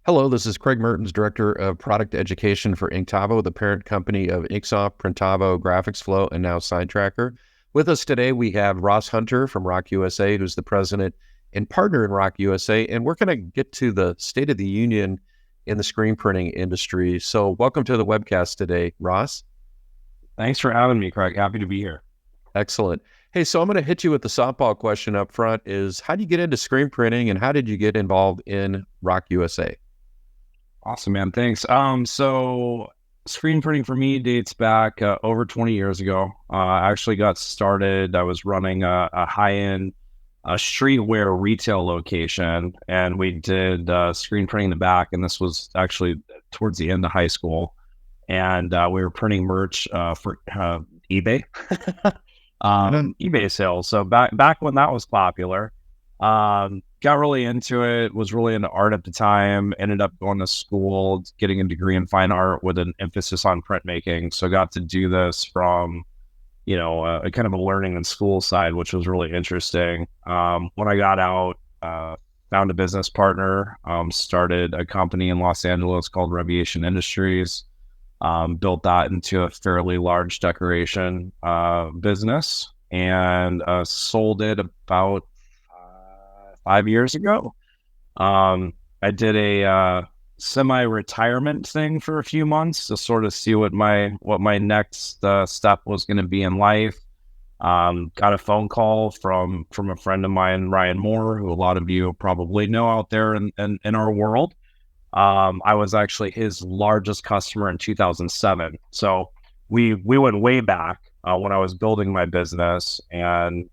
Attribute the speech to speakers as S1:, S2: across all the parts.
S1: Hello, this is Craig Mertens, Director of Product Education for Inktavo, the parent company of Inksoft, Printavo, GraphicsFlow, and now SideTracker. With us today, we have Ross Hunter from ROQ USA, who's the president and partner in ROQ USA, and we're going to get to the state of the union in the screen printing industry. So welcome to the webcast today, Ross.
S2: Thanks for having me, Craig. Happy to be here.
S1: Excellent. Hey, so I'm going to hit you with the softball question up front is, how did you get into screen printing and how did you get involved in ROQ USA?
S2: Awesome, man. Thanks. So screen printing for me dates back over 20 years ago. I actually got started. I was running a high-end streetwear retail location, and we did screen printing in the back. And this was actually towards the end of high school, and we were printing merch for eBay, eBay sales. So back when that was popular. Got really into it, was really into art at the time, ended up going to school, getting a degree in fine art with an emphasis on printmaking. So got to do this from, a kind of a learning and school side, which was really interesting. When I got out, found a business partner, started a company in Los Angeles called Reviation Industries, built that into a fairly large decoration business, and sold it about 5 years ago. I did a semi-retirement thing for a few months to sort of see what my next step was going to be in life. Got a phone call from a friend of mine, Ryan Moore, who a lot of you probably know out there in our world. I was actually his largest customer in 2007. So we went way back. When I was building my business and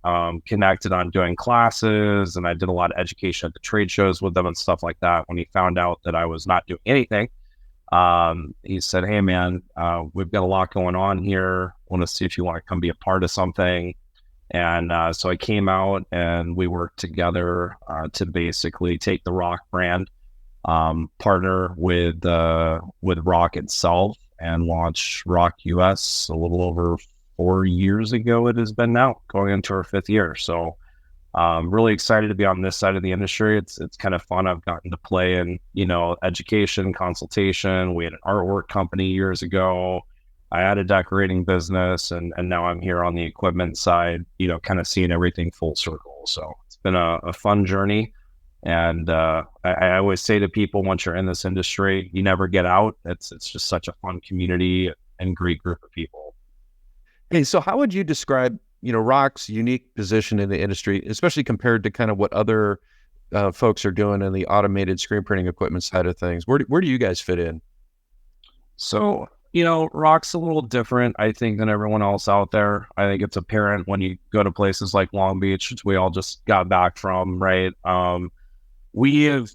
S2: connected on doing classes, and I did a lot of education at the trade shows with them and stuff like that. When he found out that I was not doing anything, he said, "Hey man, we've got a lot going on here. Want to see if you want to come be a part of something." And so I came out and we worked together to basically take the ROQ brand, partner with ROQ itself, and launch ROQ US a little over 4 years ago. It has been now going into our 5th year. So really excited to be on this side of the industry. It's kind of fun. I've gotten to play in, education, consultation. We had an artwork company years ago. I had a decorating business, and now I'm here on the equipment side, kind of seeing everything full circle. So it's been a fun journey. And I always say to people, once you're in this industry, you never get out. It's just such a fun community and great group of people.
S1: Hey, so how would you describe, ROQ's unique position in the industry, especially compared to kind of what other folks are doing in the automated screen printing equipment side of things? Where do you guys fit in?
S2: So, ROQ's a little different, I think, than everyone else out there. I think it's apparent when you go to places like Long Beach, which we all just got back from, right? We have,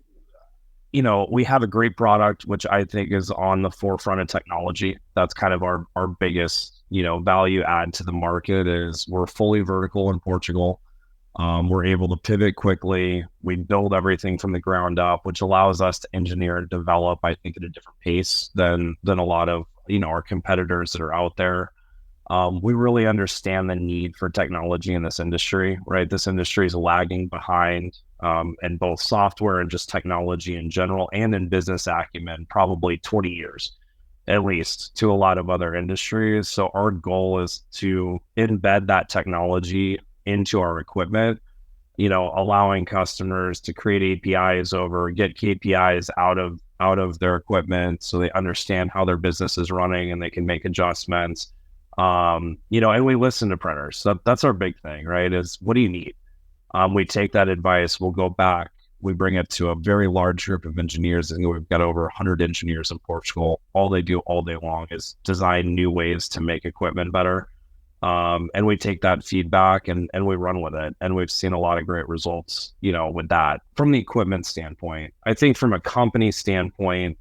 S2: we have a great product, which I think is on the forefront of technology. That's kind of our biggest value add to the market is we're fully vertical in Portugal. We're able to pivot quickly. We build everything from the ground up, which allows us to engineer and develop, I think, at a different pace than a lot of, our competitors that are out there. We really understand the need for technology in this industry, right? This industry is lagging behind in both software and just technology in general, and in business acumen, probably 20 years. At least to a lot of other industries. So our goal is to embed that technology into our equipment, allowing customers to create APIs get KPIs out of their equipment so they understand how their business is running and they can make adjustments. And we listen to printers. So that's our big thing, right? Is what do you need? We take that advice, we'll go back. We bring it to a very large group of engineers, and we've got over 100 engineers in Portugal. All they do all day long is design new ways to make equipment better. And we take that feedback and we run with it. And we've seen a lot of great results, with that. From the equipment standpoint, I think from a company standpoint,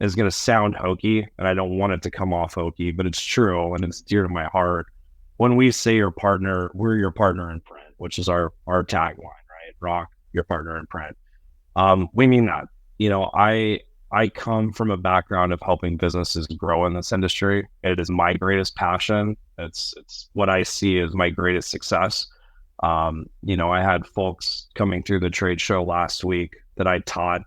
S2: it's going to sound hokey, and I don't want it to come off hokey, but it's true, and it's dear to my heart. When we say your partner, we're your partner in print, which is our tagline, right? ROQ, your partner in print. We mean that. I come from a background of helping businesses grow in this industry. It is my greatest passion. It's what I see as my greatest success. I had folks coming through the trade show last week that I taught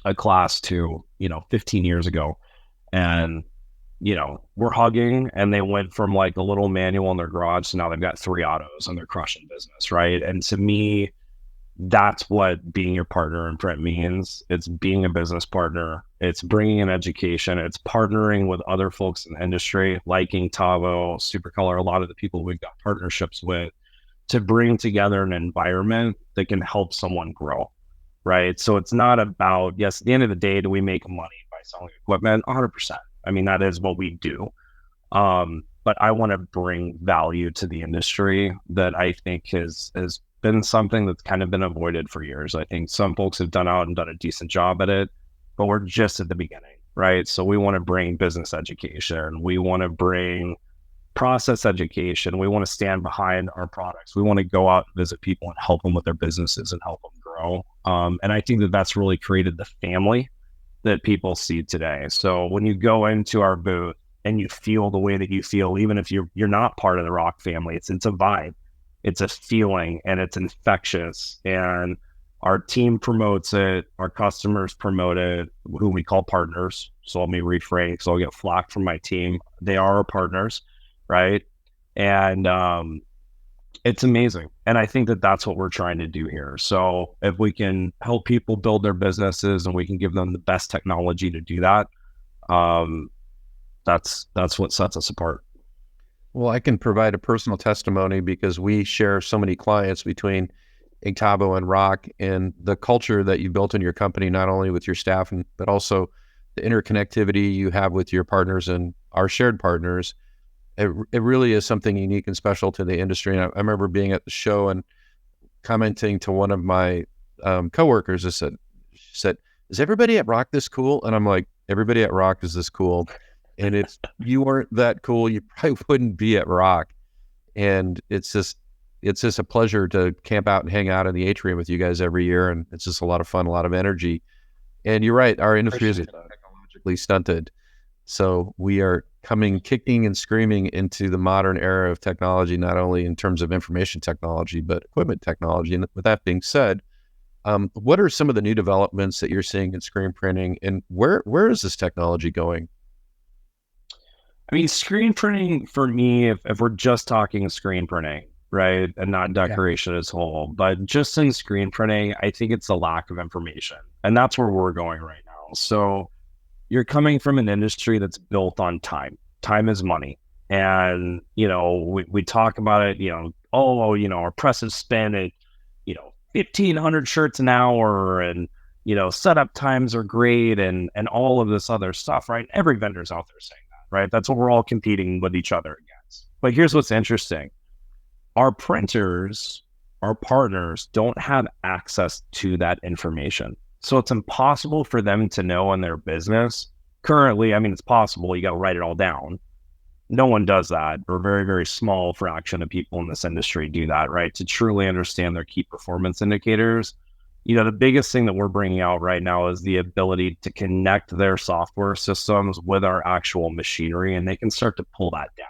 S2: a class to, 15 years ago. And, we're hugging, and they went from like a little manual in their garage to now they've got 3 autos and they're crushing business. Right. And to me, that's what being your partner in print means. It's being a business partner. It's bringing in education. It's partnering with other folks in the industry, like Inktovo, Supercolor, a lot of the people we've got partnerships with, to bring together an environment that can help someone grow, right? So it's not about, yes, at the end of the day, do we make money by selling equipment? 100%. I mean, that is what we do. But I want to bring value to the industry that I think has been something that's kind of been avoided for years. I think some folks have done a decent job at it, but we're just at the beginning, right? So we want to bring business education. We want to bring process education. We want to stand behind our products. We want to go out and visit people and help them with their businesses and help them grow. And I think that that's really created the family that people see today. So when you go into our booth and you feel the way that you feel, even if you're not part of the ROQ family, it's a vibe, it's a feeling, and it's infectious. And our team promotes it, our customers promote it, who we call partners. So let me rephrase, because I'll get flack from my team. They are our partners, right? And it's amazing. And I think that that's what we're trying to do here. So if we can help people build their businesses and we can give them the best technology to do that, that's what sets us apart.
S1: Well, I can provide a personal testimony because we share so many clients between Inktovo and ROQ, and the culture that you built in your company, not only with your staff, but also the interconnectivity you have with your partners and our shared partners. It really is something unique and special to the industry. And I remember being at the show and commenting to one of my coworkers. She said, "Is everybody at ROQ this cool?" And I'm like, "Everybody at ROQ is this cool." And if you weren't that cool, you probably wouldn't be at ROQ. And it's just a pleasure to camp out and hang out in the atrium with you guys every year. And it's just a lot of fun, a lot of energy. And you're right, our industry is technologically stunted. So we are coming kicking and screaming into the modern era of technology, not only in terms of information technology, but equipment technology. And with that being said, what are some of the new developments that you're seeing in screen printing, and where is this technology going?
S2: I mean, screen printing for me, if we're just talking screen printing, right, and not decoration as a whole, but just in screen printing, I think it's a lack of information. And that's where we're going right now. So you're coming from an industry that's built on time. Time is money. And, we talk about it, our presses spin at, 1,500 shirts an hour, and, setup times are great, and all of this other stuff, right? Every vendor's out there saying that, right? That's what we're all competing with each other against. But here's what's interesting. Our printers, our partners, don't have access to that information. So it's impossible for them to know in their business. Currently, I mean, it's possible. You got to write it all down. No one does that, or a very, very small fraction of people in this industry do that, right? To truly understand their key performance indicators. The biggest thing that we're bringing out right now is the ability to connect their software systems with our actual machinery, and they can start to pull that data.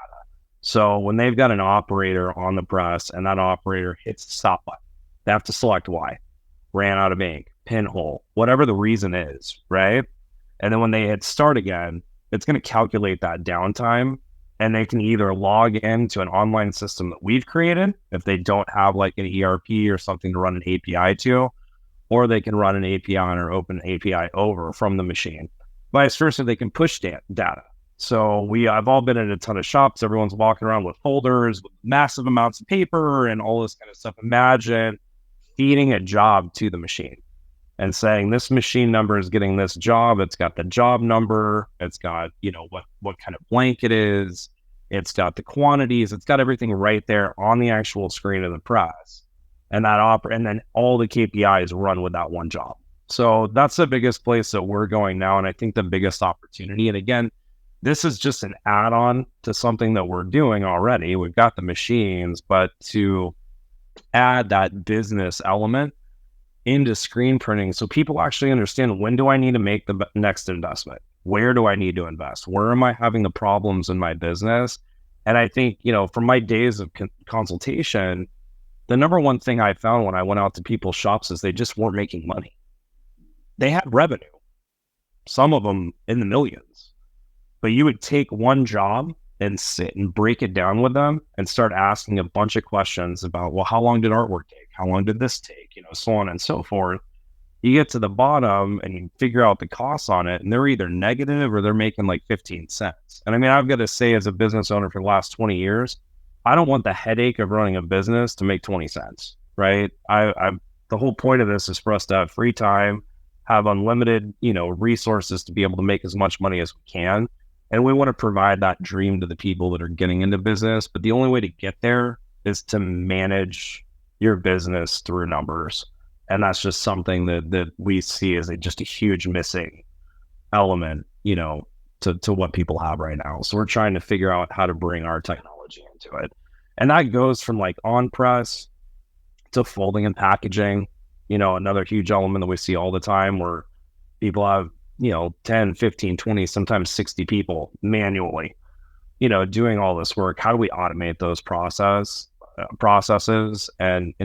S2: So when they've got an operator on the press and that operator hits the stop button, they have to select Y, ran out of ink, pinhole, whatever the reason is, right? And then when they hit start again, it's going to calculate that downtime, and they can either log into an online system that we've created if they don't have like an ERP or something to run an API to, or they can run an API or open an API over from the machine. Vice versa, they can push data. So I've all been in a ton of shops. Everyone's walking around with folders, with massive amounts of paper and all this kind of stuff. Imagine feeding a job to the machine and saying, this machine number is getting this job. It's got the job number. It's got, what kind of blank it is. It's got the quantities. It's got everything right there on the actual screen of the press. And and then all the KPIs run with that one job. So that's the biggest place that we're going now. And I think the biggest opportunity, and again, this is just an add-on to something that we're doing already. We've got the machines, but to add that business element into screen printing so people actually understand, when do I need to make the next investment? Where do I need to invest? Where am I having the problems in my business? And I think, from my days of consultation, the number one thing I found when I went out to people's shops is they just weren't making money. They had revenue, some of them in the millions. But you would take one job and sit and break it down with them and start asking a bunch of questions about, well, how long did artwork take? How long did this take? So on and so forth. You get to the bottom and you figure out the costs on it, and they're either negative or they're making like 15 cents. And I mean, I've got to say, as a business owner for the last 20 years, I don't want the headache of running a business to make 20 cents, right? The whole point of this is for us to have free time, have unlimited, resources to be able to make as much money as we can. And we want to provide that dream to the people that are getting into business. But the only way to get there is to manage your business through numbers. And that's just something that we see as just a huge missing element, to what people have right now. So we're trying to figure out how to bring our technology into it. And that goes from like on press to folding and packaging, another huge element that we see all the time where people have, 10, 15, 20, sometimes 60 people manually, doing all this work. How do we automate those processes and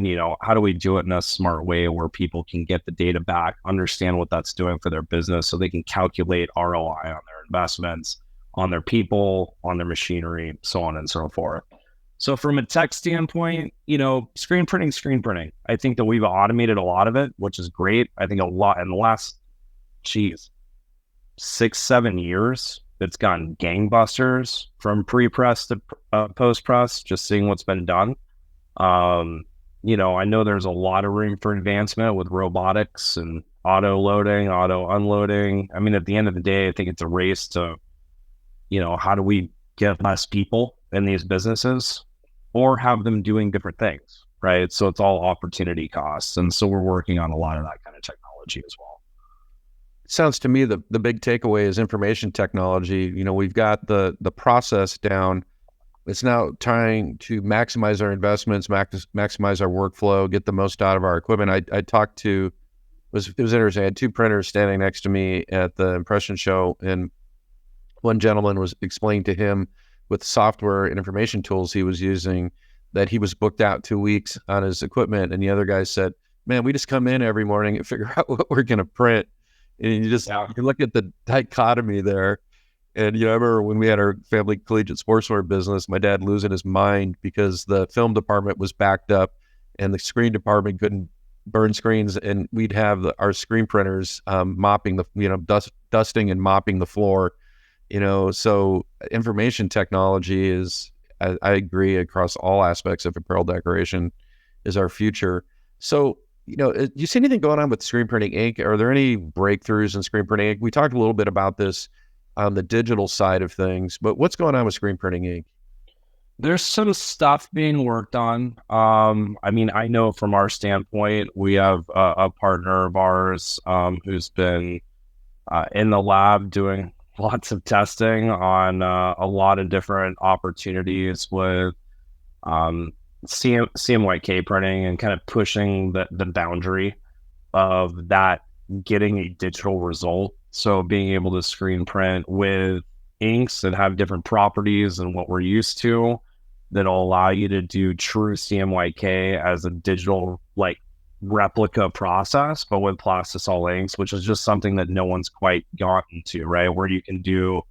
S2: how do we do it in a smart way where people can get the data back, understand what that's doing for their business so they can calculate ROI on their investments, on their people, on their machinery, so on and so forth. So from a tech standpoint, screen printing, I think that we've automated a lot of it, which is great. I think a lot in the last, 6-7 years, it's gotten gangbusters from pre-press to post-press, just seeing what's been done. I know there's a lot of room for advancement with robotics and auto loading, auto unloading. I mean, at the end of the day, I think it's a race to, how do we get less people in these businesses or have them doing different things, right? So it's all opportunity costs. And so we're working on a lot of that kind of technology as well.
S1: Sounds to me the big takeaway is information technology. We've got the process down. It's now trying to maximize our investments, maximize our workflow, get the most out of our equipment. I talked to, it was interesting. I had two printers standing next to me at the impression show, and one gentleman was explaining to him with software and information tools he was using that he was booked out 2 weeks on his equipment. And the other guy said, man, we just come in every morning and figure out what we're going to print. And you look at the dichotomy there. And, I remember when we had our family collegiate sportswear business, my dad losing his mind because the film department was backed up and the screen department couldn't burn screens. And we'd have our screen printers mopping dusting and mopping the floor, so information technology is, I agree, across all aspects of apparel decoration is our future. So, do you see anything going on with screen printing ink? Are there any breakthroughs in screen printing ink? We talked a little bit about this on the digital side of things, but what's going on with screen printing ink?
S2: There's some stuff being worked on. I know from our standpoint, we have a partner of ours who's been in the lab doing lots of testing on a lot of different opportunities with CMYK printing and kind of pushing the boundary of that, getting a digital result. So being able to screen print with inks that have different properties than what we're used to, that'll allow you to do true CMYK as a digital replica process, but with plastisol inks, which is just something that no one's quite gotten to, right? Where you can do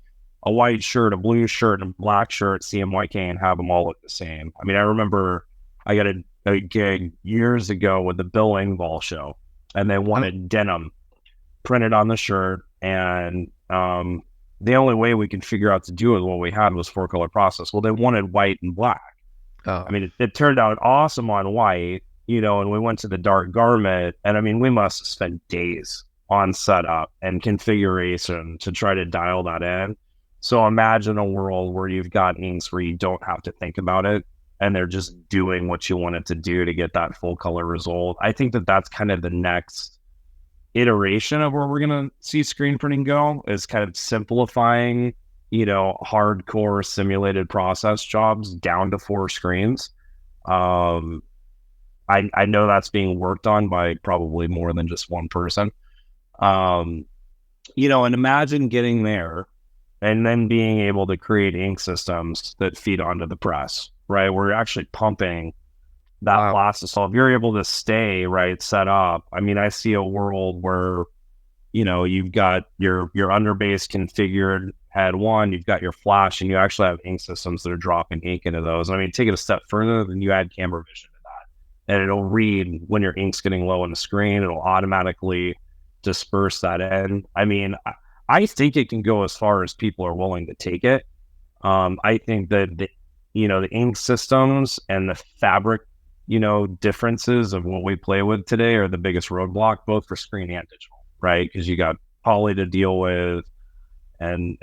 S2: a white shirt, a blue shirt, and a black shirt, CMYK, and have them all look the same. I mean, I remember I got a gig years ago with the Bill Engvall show, and they wanted denim printed on the shirt, and the only way we could figure out to do it, what we had, was 4-color process. Well, they wanted white and black. I mean, it turned out awesome on white, and we went to the dark garment, and I mean, we must have spent days on setup and configuration to try to dial that in. So imagine a world where you've got inks where you don't have to think about it, and they're just doing what you want it to do to get that full color result. I think that that's kind of the next iteration of where we're going to see screen printing go, is kind of simplifying, hardcore simulated process jobs down to 4 screens. I know that's being worked on by probably more than just one person. And imagine getting there and then being able to create ink systems that feed onto the press, right? We're actually pumping that plastisol. If you're able to stay set up, I mean, I see a world where you've got your underbase configured head one, you've got your flash, and you actually have ink systems that are dropping ink into those. I mean, take it a step further, then you add camera vision to that, and it'll read when your ink's getting low on the screen. It'll automatically disperse that in. I mean, I think it can go as far as people are willing to take it. I think that the ink systems and the fabric, differences of what we play with today are the biggest roadblock, both for screen and digital, right? Because you got poly to deal with and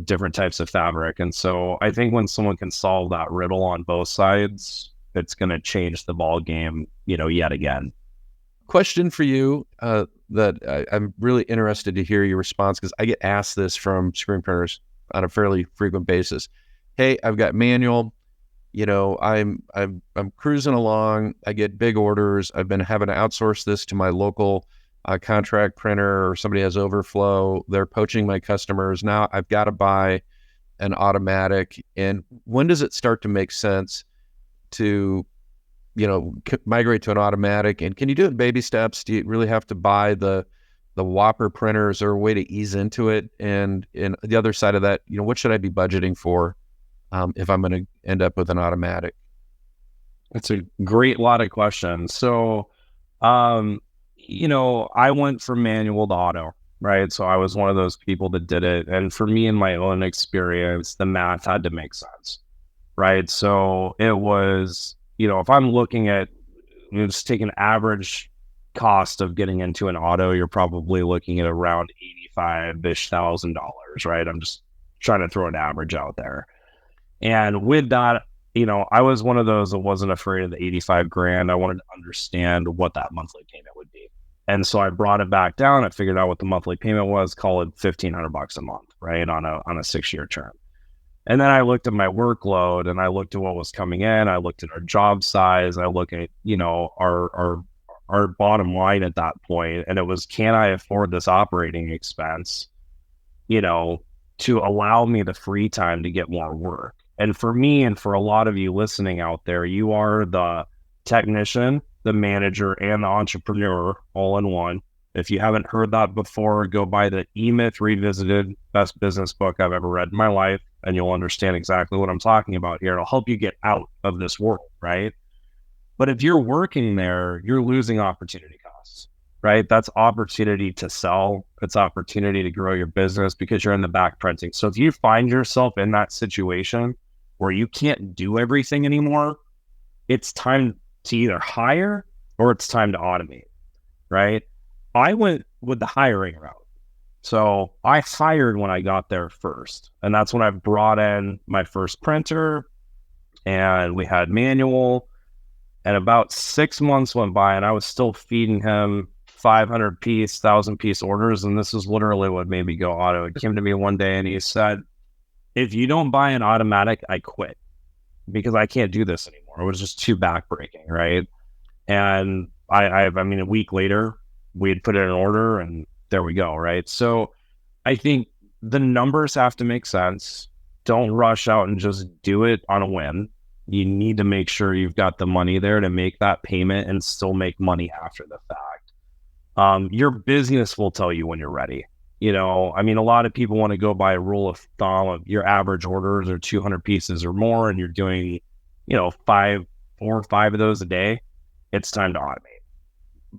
S2: different types of fabric. And so I think when someone can solve that riddle on both sides, it's going to change the ball game, yet again.
S1: Question for you that I'm really interested to hear your response, because I get asked this from screen printers on a fairly frequent basis. Hey, I've got manual, I'm cruising along. I get big orders. I've been having to outsource this to my local contract printer, or somebody has overflow. They're poaching my customers. Now I've got to buy an automatic. And when does it start to make sense to, migrate to an automatic? And can you do it in baby steps? Do you really have to buy the Whopper printers, or a way to ease into it? And the other side of that, what should I be budgeting for if I'm going to end up with an automatic?
S2: That's a great lot of questions. So, I went from manual to auto, right? So I was one of those people that did it. And for me, in my own experience, the math had to make sense, right? So it was, if I'm looking at, just take an average cost of getting into an auto, you're probably looking at around $85,000, right? I'm just trying to throw an average out there. And with that, I was one of those that wasn't afraid of the 85 grand. I wanted to understand what that monthly payment would be. And so I brought it back down. I figured out what the monthly payment was, call it $1,500 a month, right? On a 6-year term. And then I looked at my workload, and I looked at what was coming in. I looked at our job size. I look at, our bottom line at that point. And it was, can I afford this operating expense, to allow me the free time to get more work? And for me, and for a lot of you listening out there, you are the technician, the manager, and the entrepreneur all in one. If you haven't heard that before, go buy the E-Myth Revisited, best business book I've ever read in my life, and you'll understand exactly what I'm talking about here. It'll help you get out of this world, right? But if you're working there, you're losing opportunity costs, right? That's opportunity to sell. It's opportunity to grow your business because you're in the back printing. So if you find yourself in that situation where you can't do everything anymore, it's time to either hire or it's time to automate, right? I went with the hiring route. So I hired when I got there first. And that's when I brought in my first printer, and we had manual. And about 6 months went by, and I was still feeding him 500 piece, 1,000 piece orders. And this is literally what made me go auto. He came to me one day and he said, if you don't buy an automatic, I quit, because I can't do this anymore. It was just too backbreaking, right? And I mean, a week later, we had put in an order, and there we go, right? So I think the numbers have to make sense. Don't rush out and just do it on a whim. You need to make sure you've got the money there to make that payment and still make money after the fact. Your business will tell you when you're ready. I mean, a lot of people want to go by a rule of thumb of your average orders are 200 pieces or more, and you're doing, 4 or 5 of those a day. It's time to automate.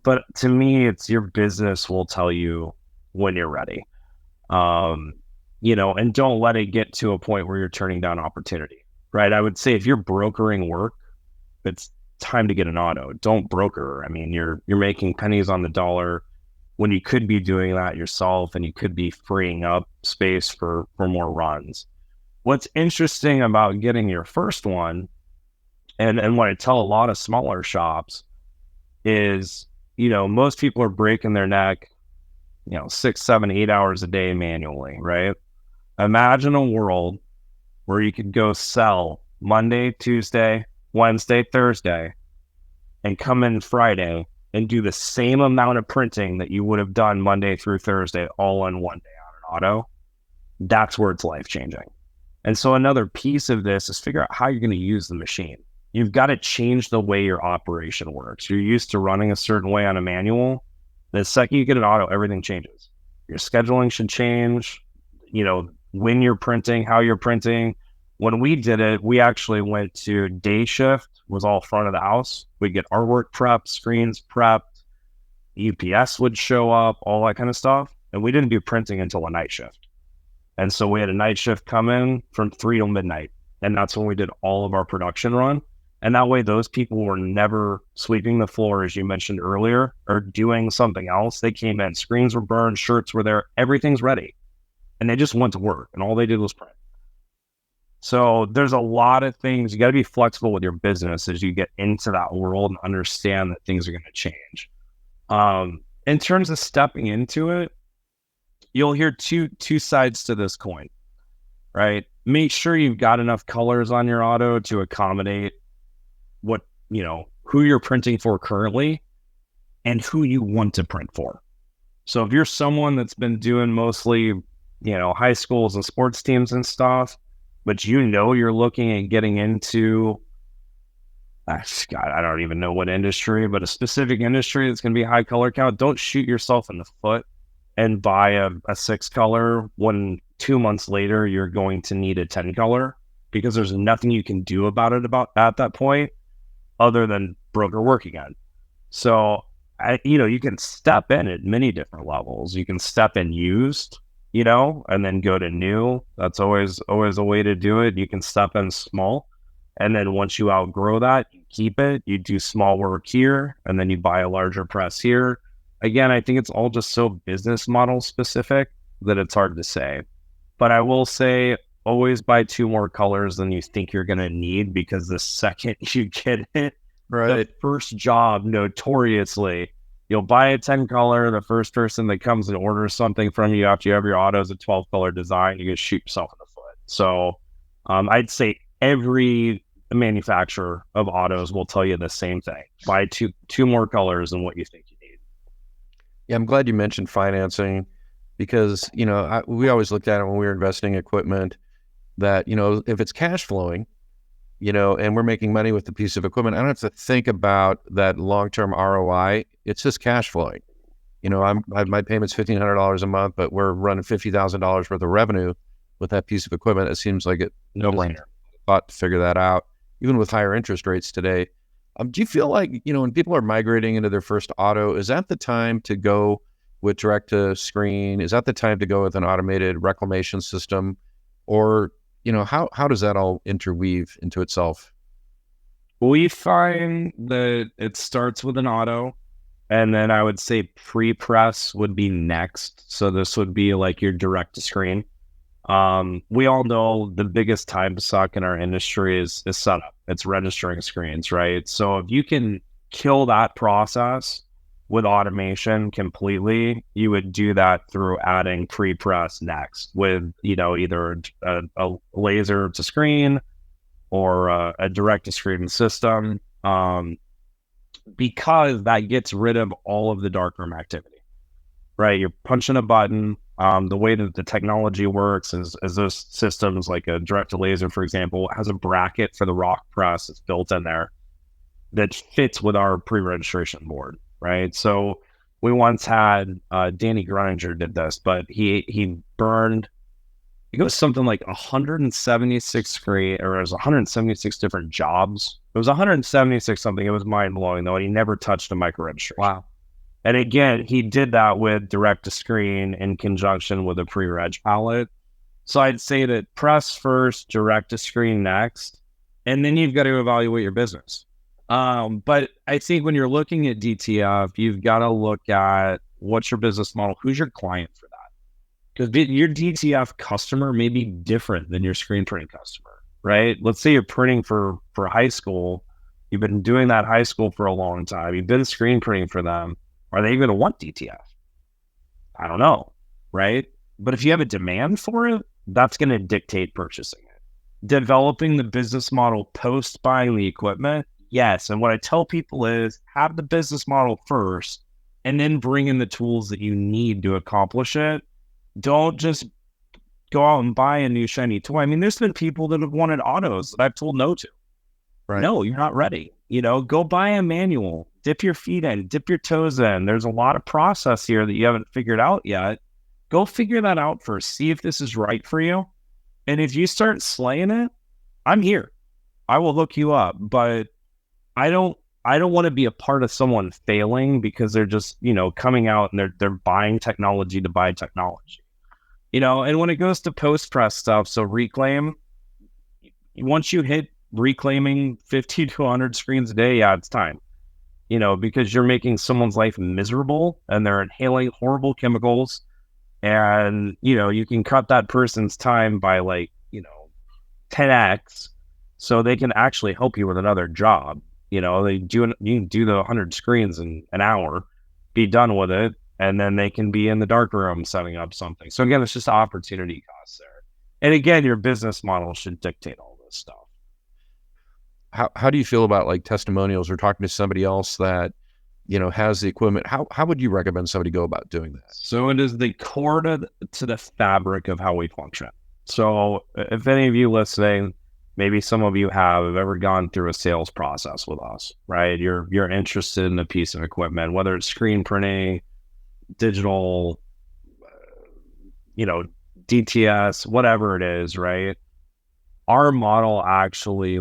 S2: But to me, it's your business will tell you when you're ready. And don't let it get to a point where you're turning down opportunity, right? I would say if you're brokering work, it's time to get an auto. Don't broker. I mean, you're making pennies on the dollar when you could be doing that yourself, and you could be freeing up space for more runs. What's interesting about getting your first one, and what I tell a lot of smaller shops is, most people are breaking their neck, 6, 7, 8 hours a day manually, right? Imagine a world where you could go sell Monday, Tuesday, Wednesday, Thursday, and come in Friday and do the same amount of printing that you would have done Monday through Thursday all in one day on an auto. That's where it's life-changing. And so another piece of this is figure out how you're going to use the machine. You've got to change the way your operation works. You're used to running a certain way on a manual. The second you get an auto, everything changes. Your scheduling should change, when you're printing, how you're printing. When we did it, we actually went to day shift, was all front of the house. We'd get artwork prepped, screens prepped, UPS would show up, all that kind of stuff. And we didn't do printing until a night shift. And so we had a night shift come in from 3 till midnight. And that's when we did all of our production run. And that way, those people were never sweeping the floor, as you mentioned earlier, or doing something else. They came in, screens were burned, shirts were there, everything's ready. And they just went to work, and all they did was print. So there's a lot of things. You got to be flexible with your business as you get into that world and understand that things are going to change. In terms of stepping into it, you'll hear two sides to this coin, right? Make sure you've got enough colors on your auto to accommodate who you're printing for currently and who you want to print for. So if you're someone that's been doing mostly, high schools and sports teams and stuff, but you're looking at getting into, I don't even know what industry, but a specific industry that's going to be high color count, don't shoot yourself in the foot and buy a 6 color when 2 months later you're going to need a 10 color, because there's nothing you can do about it at that point other than broker work again. So you can step in at many different levels. You can step in used, and then go to new. That's always a way to do it. You can step in small, and then once you outgrow that, you keep it. You do small work here, and then you buy a larger press here. Again, I think it's all just so business model specific that it's hard to say. But I will say, always buy 2 more colors than you think you're going to need, because the second you get it,
S1: Right.
S2: the first job, notoriously, you'll buy a 10 color. The first person that comes and orders something from you after you have your auto is a 12 color design. You can shoot yourself in the foot. So I'd say every manufacturer of autos will tell you the same thing. Buy two more colors than what you think you need.
S1: Yeah, I'm glad you mentioned financing, because, we always looked at it when we were investing in equipment that, if it's cash flowing, and we're making money with the piece of equipment, I don't have to think about that long-term ROI. It's just cash flowing. My payment's $1,500 a month, but we're running $50,000 worth of revenue with that piece of equipment. It seems like
S2: No brainer.
S1: Thought to figure that out, even with higher interest rates today. Do you feel like, when people are migrating into their first auto, is that the time to go with direct to screen? Is that the time to go with an automated reclamation system? Or, how does that all interweave into itself?
S2: We find that it starts with an auto, and then I would say pre-press would be next. So this would be like your direct to screen. We all know the biggest time suck in our industry is setup. It's registering screens, right? So if you can kill that process with automation completely, you would do that through adding pre-press next with, either a laser to screen or a direct to screen system, because that gets rid of all of the darkroom activity, right? You're punching a button. The way that the technology works is those systems, like a direct to laser, for example, has a bracket for the ROQ press. It's built in there that fits with our pre-registration board, right? So we once had Danny Gruninger did this, but he burned, it was something like 176 screen, or it was 176 different jobs. It was 176 something. It was mind blowing though, and he never touched a micro registration.
S1: Wow.
S2: And again, he did that with direct to screen in conjunction with a pre-reg palette. So I'd say that press first, direct to screen next, and then you've got to evaluate your business. But I think when you're looking at DTF, you've got to look at what's your business model, who's your client for that. Because your DTF customer may be different than your screen printing customer, right? Let's say you're printing for high school. You've been doing that high school for a long time. You've been screen printing for them. Are they going to want DTF? I don't know, right? But if you have a demand for it, that's going to dictate purchasing it. Developing the business model post buying the equipment, yes. And what I tell people is have the business model first and then bring in the tools that you need to accomplish it. Don't just go out and buy a new shiny toy. I mean, there's been people that have wanted autos that I've told no to.
S1: Right.
S2: No, you're not ready. Go buy a manual, dip your feet in, dip your toes in. There's a lot of process here that you haven't figured out yet. Go figure that out first. See if this is right for you. And if you start slaying it, I'm here. I will hook you up. But I don't want to be a part of someone failing because they're just, coming out and they're buying technology to buy technology. And when it goes to post-press stuff, so reclaim, once you hit reclaiming 50 to 100 screens a day, yeah, it's time. Because you're making someone's life miserable and they're inhaling horrible chemicals. And, you can cut that person's time by 10x so they can actually help you with another job. You can do the 100 screens in an hour, be done with it, and then they can be in the dark room setting up something. So again, it's just opportunity costs there. And again, your business model should dictate all this stuff.
S1: How do you feel about like testimonials or talking to somebody else that, has the equipment? How would you recommend somebody go about doing that?
S2: So it is the core to the fabric of how we function. So if any of you listening, maybe some of you have ever gone through a sales process with us, right? You're interested in a piece of equipment, whether it's screen printing, digital, DTS, whatever it is, right? Our model actually,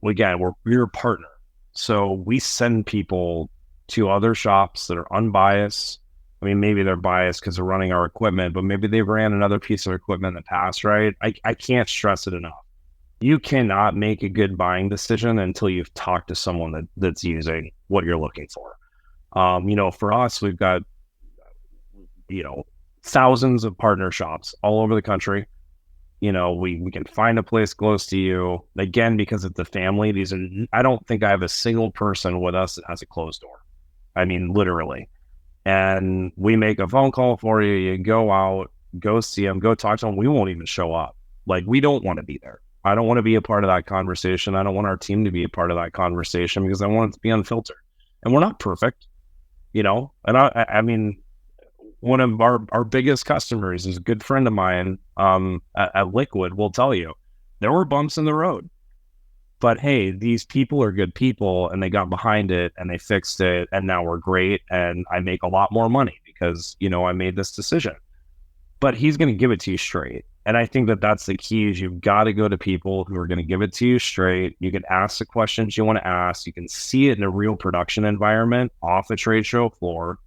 S2: again, we're a partner. So we send people to other shops that are unbiased. I mean, maybe they're biased because they're running our equipment, but maybe they ran another piece of equipment in the past, right? I can't stress it enough. You cannot make a good buying decision until you've talked to someone that's using what you're looking for. For us, we've got, thousands of partner shops all over the country. We can find a place close to you. Again, because it's a family, I don't think I have a single person with us that has a closed door. I mean, literally. And we make a phone call for you. You go out, go see them, go talk to them. We won't even show up. We don't want to be there. I don't want to be a part of that conversation. I don't want our team to be a part of that conversation because I want it to be unfiltered. And we're not perfect, and I mean, one of our biggest customers is a good friend of mine at Liquid will tell you there were bumps in the road, but hey, these people are good people and they got behind it and they fixed it and now we're great and I make a lot more money because, I made this decision. But he's going to give it to you straight. And I think that's the key is you've got to go to people who are going to give it to you straight. You can ask the questions you want to ask. You can see it in a real production environment off the trade show floor.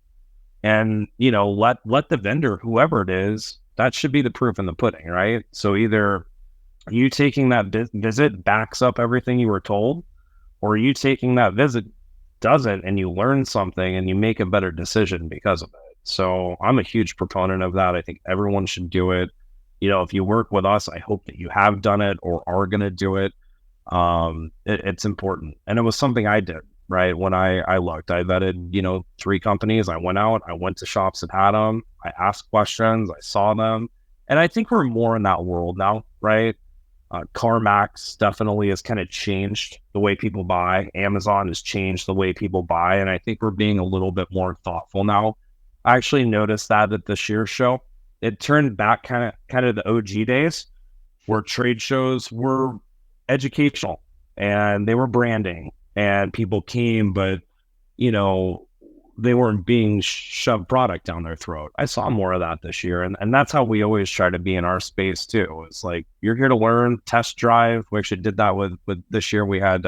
S2: And, let the vendor, whoever it is, that should be the proof in the pudding, right? So either you taking that visit backs up everything you were told, or you taking that visit doesn't and you learn something and you make a better decision because of it. So I'm a huge proponent of that. I think everyone should do it. If you work with us, I hope that you have done it or are going to do it. It's important. And it was something I did. Right. When I looked, I vetted, 3 companies. I went out, I went to shops that had them. I asked questions. I saw them. And I think we're more in that world now. Right. CarMax definitely has kind of changed the way people buy. Amazon has changed the way people buy. And I think we're being a little bit more thoughtful now. I actually noticed that at the Shear show. It turned back kind of the OG days where trade shows were educational and they were branding. And people came, but, they weren't being shoved product down their throat. I saw more of that this year. And that's how we always try to be in our space, too. It's you're here to learn, test drive. We actually did that with this year. We had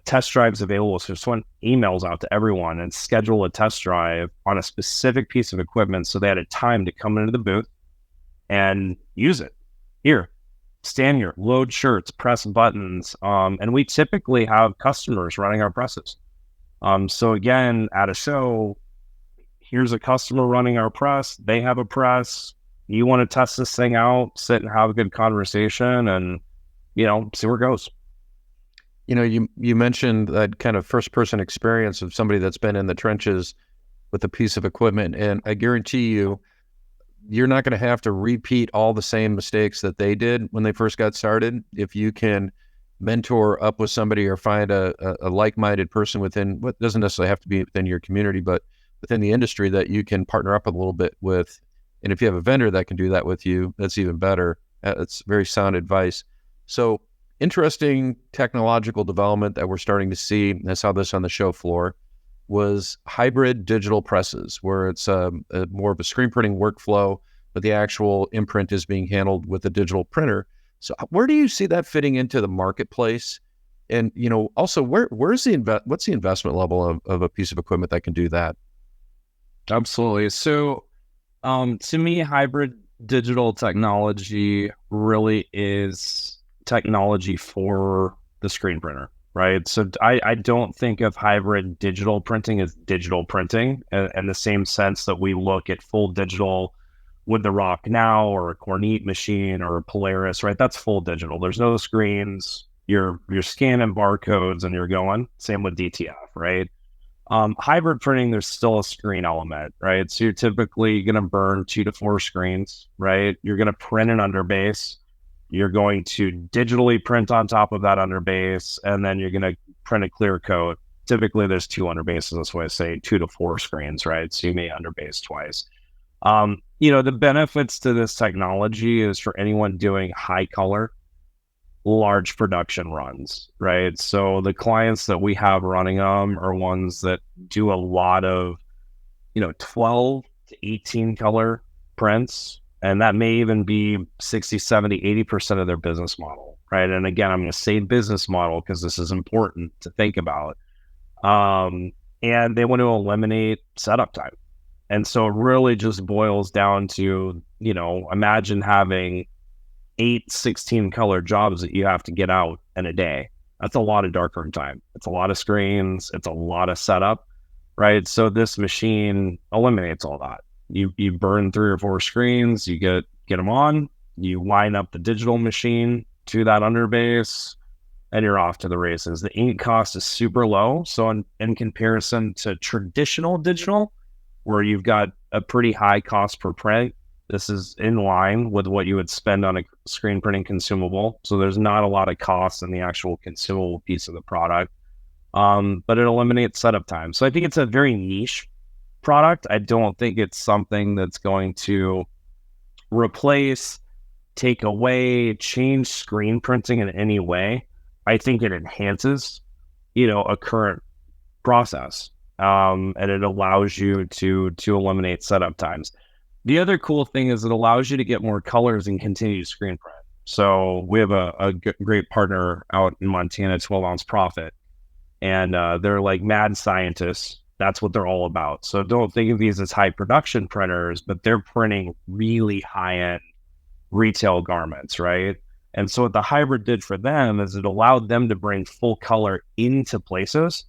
S2: test drives available. So just went emails out to everyone and schedule a test drive on a specific piece of equipment. So they had a time to come into the booth and use it. Here. Stand here, load shirts, press buttons. And we typically have customers running our presses. So again, at a show, here's a customer running our press. They have a press. You want to test this thing out, sit and have a good conversation and, see where it goes.
S1: You mentioned that kind of first person experience of somebody that's been in the trenches with a piece of equipment. And I guarantee you're not going to have to repeat all the same mistakes that they did when they first got started. If you can mentor up with somebody or find a like-minded person within, what doesn't necessarily have to be within your community, but within the industry that you can partner up a little bit with. And if you have a vendor that can do that with you, that's even better. It's very sound advice. So interesting technological development that we're starting to see. I saw this on the show floor. was hybrid digital presses, where it's more of a screen printing workflow, but the actual imprint is being handled with a digital printer. So where do you see that fitting into the marketplace? And, also what's the investment level of a piece of equipment that can do that?
S2: Absolutely. So, to me, hybrid digital technology really is technology for the screen printer, right? So I don't think of hybrid digital printing as digital printing in the same sense that we look at full digital with the ROQ Now or a Cornette machine or a Polaris, right? That's full digital. There's no screens. You're scanning barcodes and you're going. Same with DTF, right? Hybrid printing, there's still a screen element, right? So you're typically going to burn 2 to 4 screens, right? You're going to print an underbase. You're going to digitally print on top of that underbase, and then you're going to print a clear coat. Typically, there's 2 underbases. That's why I say 2 to 4 screens, right? So you may underbase twice. The benefits to this technology is for anyone doing high color, large production runs, right? So the clients that we have running them are ones that do a lot of, 12 to 18 color prints. And that may even be 60, 70, 80% of their business model, right? And again, I'm going to say business model because this is important to think about. And they want to eliminate setup time. And so it really just boils down to, imagine having 8 16 color jobs that you have to get out in a day. That's a lot of darkroom time. It's a lot of screens. It's a lot of setup, right? So this machine eliminates all that. You burn 3 or 4 screens, you get them on, you line up the digital machine to that underbase, and you're off to the races. The ink cost is super low. So in comparison to traditional digital, where you've got a pretty high cost per print, this is in line with what you would spend on a screen printing consumable. So there's not a lot of cost in the actual consumable piece of the product, but it eliminates setup time. So I think it's a very niche product. I don't think it's something that's going to replace, take away, change screen printing in any way. I think it enhances, a current process, and it allows you to eliminate setup times. The other cool thing is it allows you to get more colors and continue to screen print. So we have a great partner out in Montana, 12-ounce Profit, and they're like mad scientists. That's what they're all about. So don't think of these as high production printers, but they're printing really high-end retail garments, right? And so what the hybrid did for them is it allowed them to bring full color into places.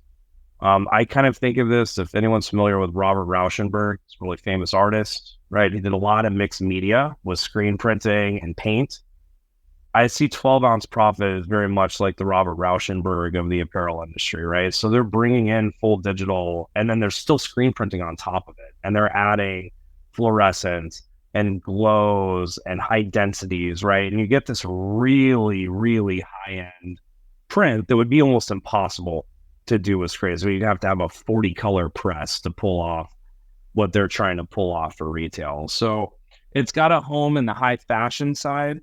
S2: I kind of think of this, if anyone's familiar with Robert Rauschenberg, he's a really famous artist, right? He did a lot of mixed media with screen printing and paint. I see 12-ounce Profit as very much like the Robert Rauschenberg of the apparel industry, right? So they're bringing in full digital, and then there's still screen printing on top of it. And they're adding fluorescence and glows and high densities, right? And you get this really, really high-end print that would be almost impossible to do with screens. So you'd have to have a 40 color press to pull off what they're trying to pull off for retail. So it's got a home in the high fashion side,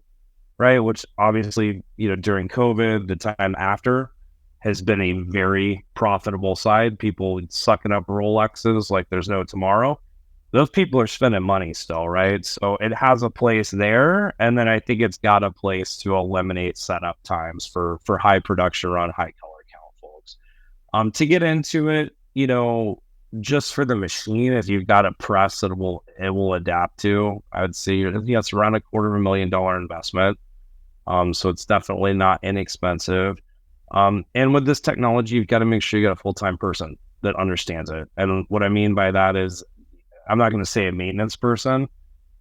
S2: right? Which obviously, during COVID, the time after has been a very profitable side. People sucking up Rolexes like there's no tomorrow. Those people are spending money still, right? So it has a place there. And then I think it's got a place to eliminate setup times for high production run, high color count folks. To get into it, just for the machine, if you've got a press that it will adapt to, I would say it's around $250,000 investment. So it's definitely not inexpensive. And with this technology, you've got to make sure you got a full-time person that understands it. And what I mean by that is, I'm not going to say a maintenance person,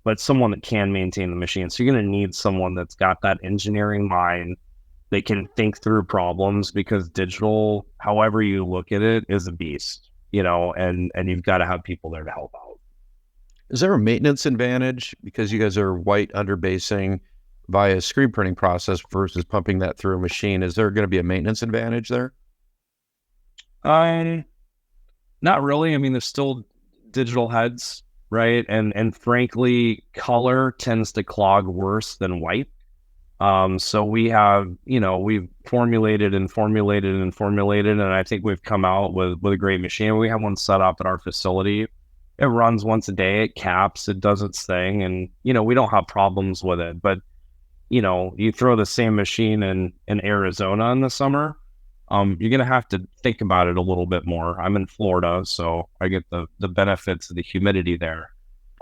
S2: but someone that can maintain the machine. So you're going to need someone that's got that engineering mind. They can think through problems, because digital, however you look at it, is a beast, and you've got to have people there to help out.
S1: Is there a maintenance advantage because you guys are white underbasing via screen printing process versus pumping that through a machine? Is there going to be a maintenance advantage there?
S2: Not really. I mean, there's still digital heads, right? And frankly, color tends to clog worse than white. So we have, we've formulated and formulated and formulated, and I think we've come out with a great machine. We have one set up at our facility. It runs once a day, it caps, it does its thing, and we don't have problems with it. But you throw the same machine in Arizona in the summer, you're gonna have to think about it a little bit more. I'm in Florida, so I get the benefits of the humidity there.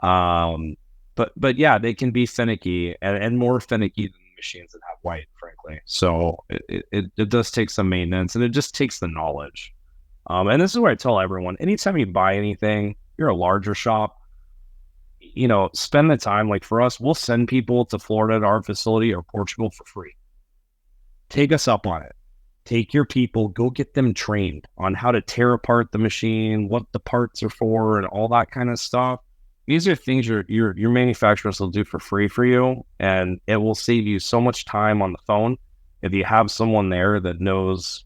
S2: But yeah, they can be finicky and more finicky than machines that have white, frankly. So it does take some maintenance, and it just takes the knowledge. And this is where I tell everyone: anytime you buy anything, you're a larger shop, spend the time. Like for us, we'll send people to Florida to our facility or Portugal for free. Take us up on it. Take your people, go get them trained on how to tear apart the machine, what the parts are for, and all that kind of stuff. These are things your manufacturers will do for free for you, and it will save you so much time on the phone if you have someone there that knows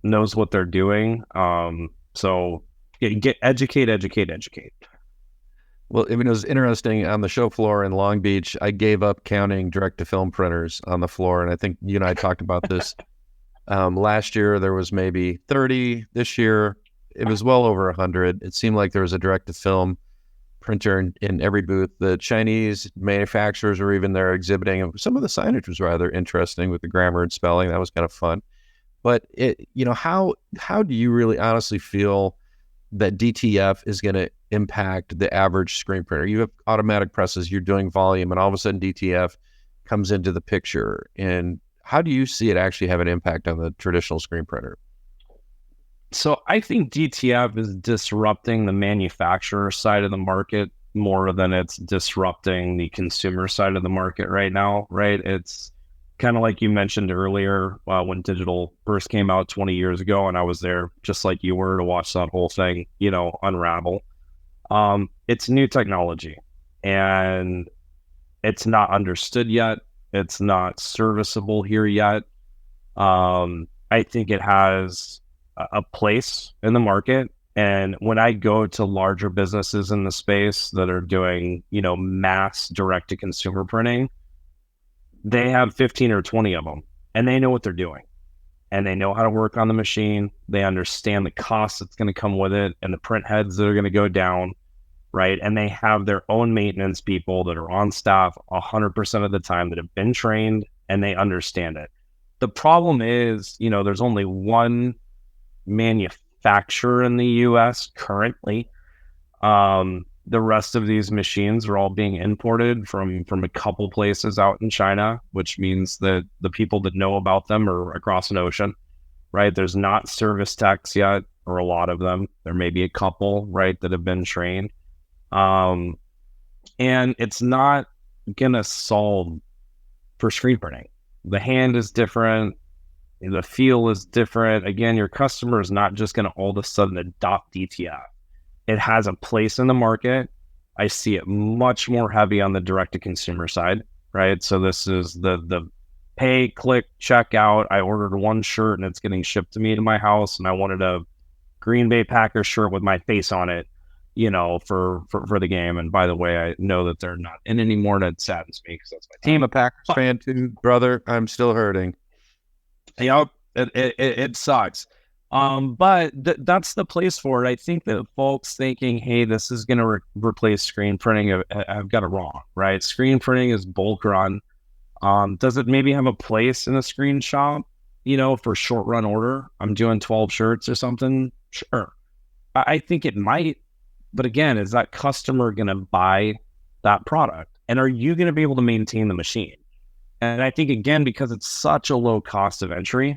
S2: what they're doing. So get educate.
S1: Well, it was interesting on the show floor in Long Beach. I gave up counting direct-to-film printers on the floor, and I think you and I talked about this. Last year, there was maybe 30. This year, it was well over 100. It seemed like there was a direct-to-film printer in every booth. The Chinese manufacturers were even there exhibiting. Some of the signage was rather interesting with the grammar and spelling. That was kind of fun. But how do you really honestly feel that DTF is going to impact the average screen printer? You have automatic presses, you're doing volume, and all of a sudden DTF comes into the picture. And how do you see it actually have an impact on the traditional screen printer?
S2: So I think DTF is disrupting the manufacturer side of the market more than it's disrupting the consumer side of the market right now, right? It's kind of like you mentioned earlier, when digital first came out 20 years ago, and I was there just like you were to watch that whole thing, unravel. It's new technology, and it's not understood yet. It's not serviceable here yet. I think it has a place in the market. And when I go to larger businesses in the space that are doing, mass direct to consumer printing, they have 15 or 20 of them, and they know what they're doing, and they know how to work on the machine. They understand the cost that's going to come with it and the print heads that are going to go down, right? And they have their own maintenance people that are on staff 100% of the time that have been trained, and they understand it. The problem is, there's only one manufacturer in the US currently. The rest of these machines are all being imported from a couple places out in China, which means that the people that know about them are across an ocean, right? There's not service techs yet, or a lot of them. There may be a couple, right, that have been trained. And it's not going to solve for screen printing. The hand is different. The feel is different. Again, your customer is not just going to all of a sudden adopt DTF. It has a place in the market. I see it much more heavy on the direct-to-consumer side, right? So this is the pay, click, check out. I ordered one shirt and it's getting shipped to me to my house, and I wanted a Green Bay Packers shirt with my face on it, for the game. And by the way, I know that they're not in anymore, and it saddens me because that's my team.
S1: I'm a Packers fan too, brother. I'm still hurting.
S2: Yep, it sucks. But that's the place for it. I think that folks thinking, hey, this is going to replace screen printing, I've got it wrong, right? Screen printing is bulk run. Does it maybe have a place in a screen shop, for short run order? I'm doing 12 shirts or something. Sure. I think it might, but again, is that customer going to buy that product? And are you going to be able to maintain the machine? And I think, again, because it's such a low cost of entry,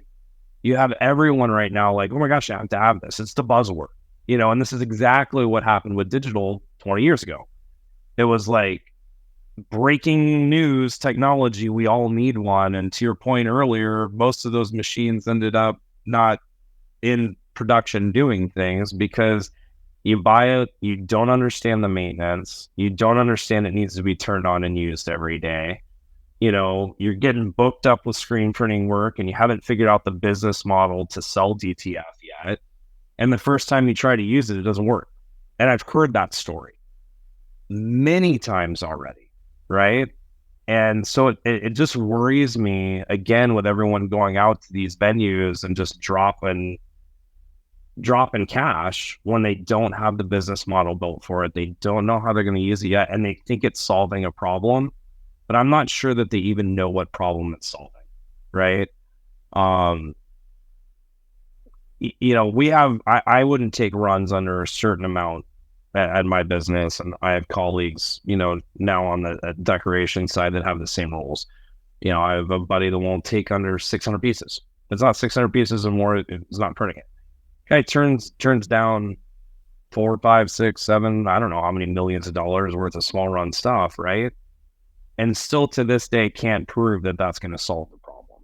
S2: you have everyone right now like, oh my gosh, I have to have this. It's the buzzword, and this is exactly what happened with digital 20 years ago. It was like breaking news technology. We all need one. And to your point earlier, most of those machines ended up not in production doing things because you buy it, you don't understand the maintenance, you don't understand it needs to be turned on and used every day. You're getting booked up with screen printing work and you haven't figured out the business model to sell DTF yet. And the first time you try to use it, it doesn't work. And I've heard that story many times already, right? And so it just worries me again with everyone going out to these venues and just dropping cash when they don't have the business model built for it. They don't know how they're going to use it yet, and they think it's solving a problem, but I'm not sure that they even know what problem it's solving, right? Um, I wouldn't take runs under a certain amount at my business, and I have colleagues, now on the decoration side that have the same rules. I have a buddy that won't take under 600 pieces. If it's not 600 pieces or more, it's not printing it. Guy turns down 4, 5, 6, 7, I don't know how many millions of dollars worth of small run stuff, right? And still to this day can't prove that that's going to solve the problem.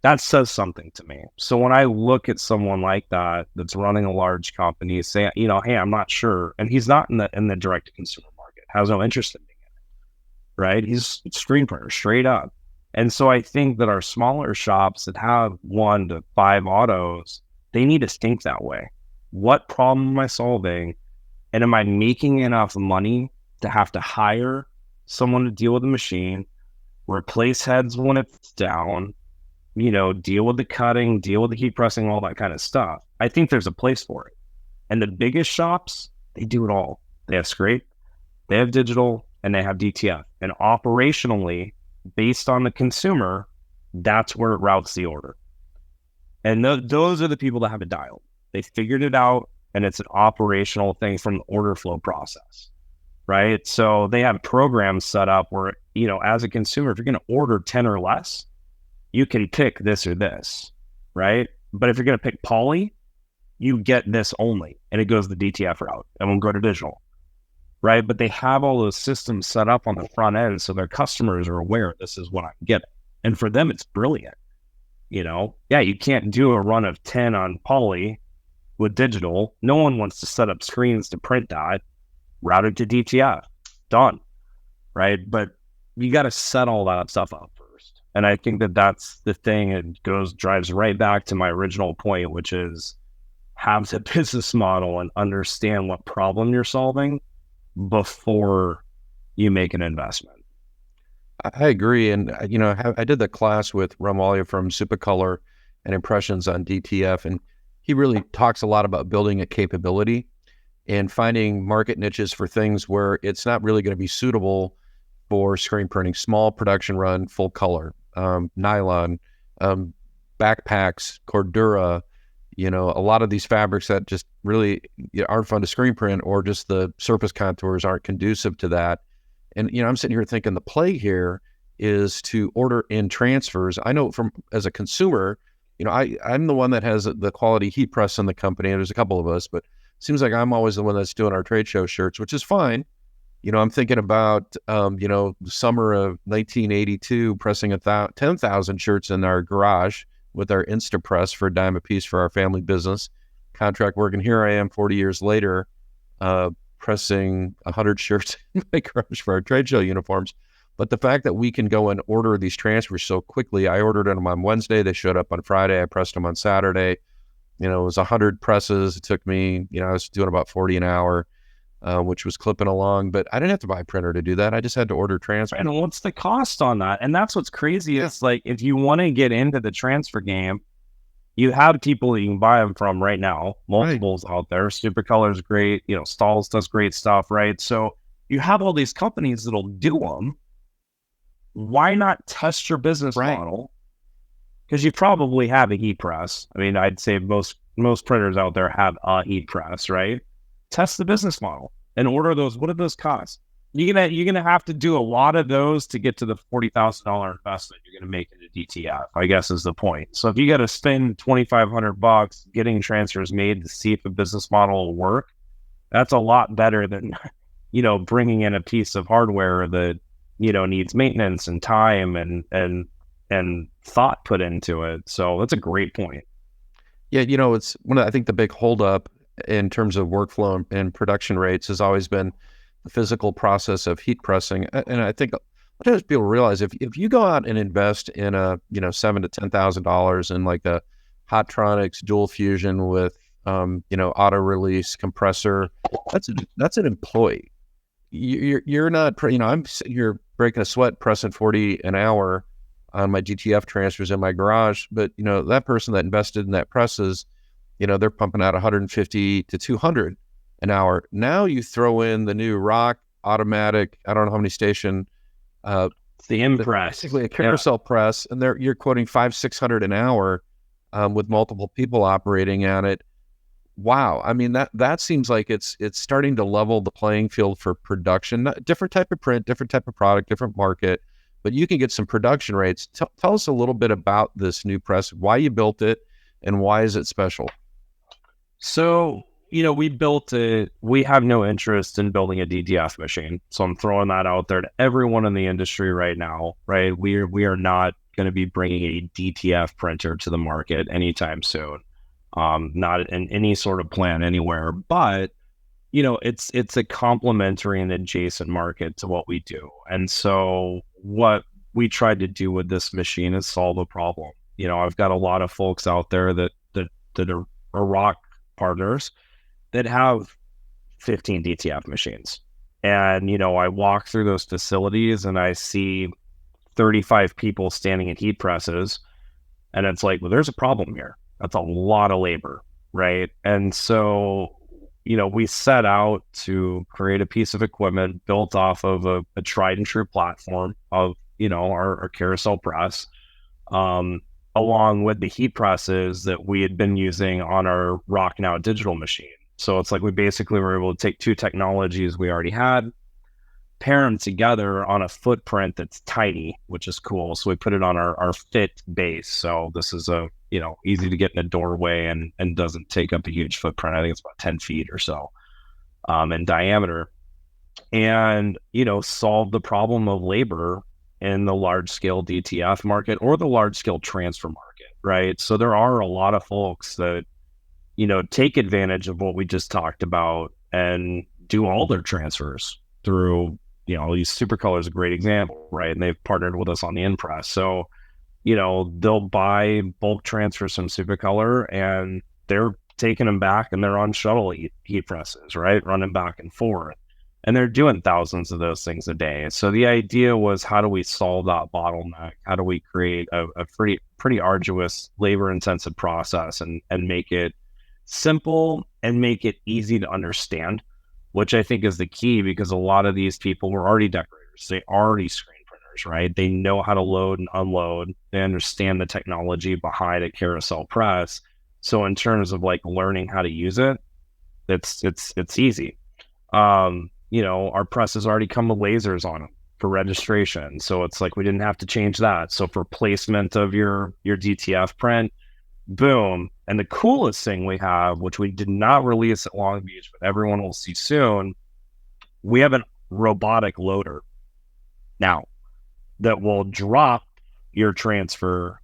S2: That says something to me. So when I look at someone like that that's running a large company, say, hey, I'm not sure, and he's not in the direct to consumer market, has no interest in being in it, right? He's a screen printer straight up. And so I think that our smaller shops that have 1 to 5 autos, they need to think that way. What problem am I solving? And am I making enough money to have to hire someone to deal with the machine, replace heads when it's down, deal with the cutting, deal with the heat pressing, all that kind of stuff? I think there's a place for it. And the biggest shops, they do it all. They have scrape, they have digital, and they have DTF. And operationally, based on the consumer, that's where it routes the order. And those are the people that have it dialed. They figured it out, and it's an operational thing from the order flow process, right? So they have programs set up where, as a consumer, if you're going to order 10 or less, you can pick this or this, right? But if you're going to pick poly, you get this only, and it goes the DTF route and won't go to digital, right? But they have all those systems set up on the front end so their customers are aware this is what I'm getting. And for them, it's brilliant. You can't do a run of 10 on poly with digital. No one wants to set up screens to print that, route it to DTF, done, right? But you got to set all that stuff up first. And I think that that's the thing. It drives right back to my original point, which is have the business model and understand what problem you're solving before you make an investment.
S1: I agree. And, I did the class with Romalia from Supercolor and Impressions on DTF, and he really talks a lot about building a capability and finding market niches for things where it's not really going to be suitable for screen printing, small production run, full color, nylon, backpacks, Cordura, a lot of these fabrics that just really aren't fun to screen print, or just the surface contours aren't conducive to that. And, I'm sitting here thinking the play here is to order in transfers. I know as a consumer, I'm the one that has the quality heat press in the company, and there's a couple of us, but it seems like I'm always the one that's doing our trade show shirts, which is fine. I'm thinking about, the summer of 1982, pressing 10,000 shirts in our garage with our Instapress for a dime a piece for our family business contract work. And here I am 40 years later, pressing 100 shirts in my garage for our trade show uniforms. But the fact that we can go and order these transfers so quickly, I ordered them on Wednesday, they showed up on Friday, I pressed them on Saturday. It was 100 presses. It took me, I was doing about 40 an hour, which was clipping along, but I didn't have to buy a printer to do that. I just had to order transfer.
S2: And what's the cost on that? And that's what's crazy. It's like, if you want to get into the transfer game, you have people that you can buy them from right now, multiples out there. Supercolor is great. Stahls does great stuff, right? So you have all these companies that'll do them. Why not test your business model? Because you probably have a heat press. I mean, I'd say most printers out there have a heat press, right? Test the business model and order those. What do those cost? You're gonna have to do a lot of those to get to the $40,000 investment you're gonna make into DTF, I guess is the point. So if you got to spend $2,500 getting transfers made to see if the business model will work, that's a lot better than bringing in a piece of hardware that needs maintenance and time and thought put into it. So that's a great point.
S1: Yeah, it's I think the big holdup in terms of workflow and production rates has always been the physical process of heat pressing. And I think sometimes people realize if you go out and invest in a $7,000 to $10,000 in like a Hotronix dual fusion with auto release compressor, that's an employee. you're not, you're breaking a sweat pressing 40 an hour on my GTF transfers in my garage, but that person that invested in that presses, they're pumping out 150 to 200 an hour. Now you throw in the new ROQ automatic, I don't know how many station,
S2: it's the Impress,
S1: basically a carousel press, and you're quoting 500-600 an hour with multiple people operating on it. Wow, I mean that seems like it's starting to level the playing field for production. Different type of print, different type of product, different market, but you can get some production rates. Tell us a little bit about this new press, why you built it, and why is it special?
S2: So, we built it. We have no interest in building a DTF machine. So I'm throwing that out there to everyone in the industry right now, right? We are not going to be bringing a DTF printer to the market anytime soon. Not in any sort of plan anywhere, but it's a complementary and adjacent market to what we do. And so what we tried to do with this machine is solve a problem. I've got a lot of folks out there that are ROQ partners that have 15 DTF machines. And, I walk through those facilities and I see 35 people standing at heat presses. And it's like, well, there's a problem here. That's a lot of labor, right? And so, we set out to create a piece of equipment built off of a tried and true platform of, our carousel press, along with the heat presses that we had been using on our ROQ Now digital machine. So it's like we basically were able to take two technologies we already had, pair them together on a footprint that's tiny, which is cool. So we put it on our fit base. So this is easy to get in a doorway and doesn't take up a huge footprint. I think it's about 10 feet or so in diameter, and, solve the problem of labor in the large scale DTF market or the large scale transfer market, right? So there are a lot of folks that, take advantage of what we just talked about and do all their transfers through, I'll use Supercolor as a great example, right? And they've partnered with us on the Impress. So, they'll buy bulk transfers from Supercolor and they're taking them back and they're on shuttle heat presses, right? Running back and forth. And they're doing thousands of those things a day. So the idea was, how do we solve that bottleneck? How do we create a pretty arduous, labor-intensive process and make it simple and make it easy to understand, which I think is the key, because a lot of these people were already decorators. They already screen printers, right? They know how to load and unload. They understand the technology behind a carousel press. So in terms of like learning how to use it, it's easy. Our presses already come with lasers on them for registration. So it's like we didn't have to change that. So for placement of your DTF print, boom. And the coolest thing we have, which we did not release at Long Beach, but everyone will see soon, we have a robotic loader now that will drop your transfer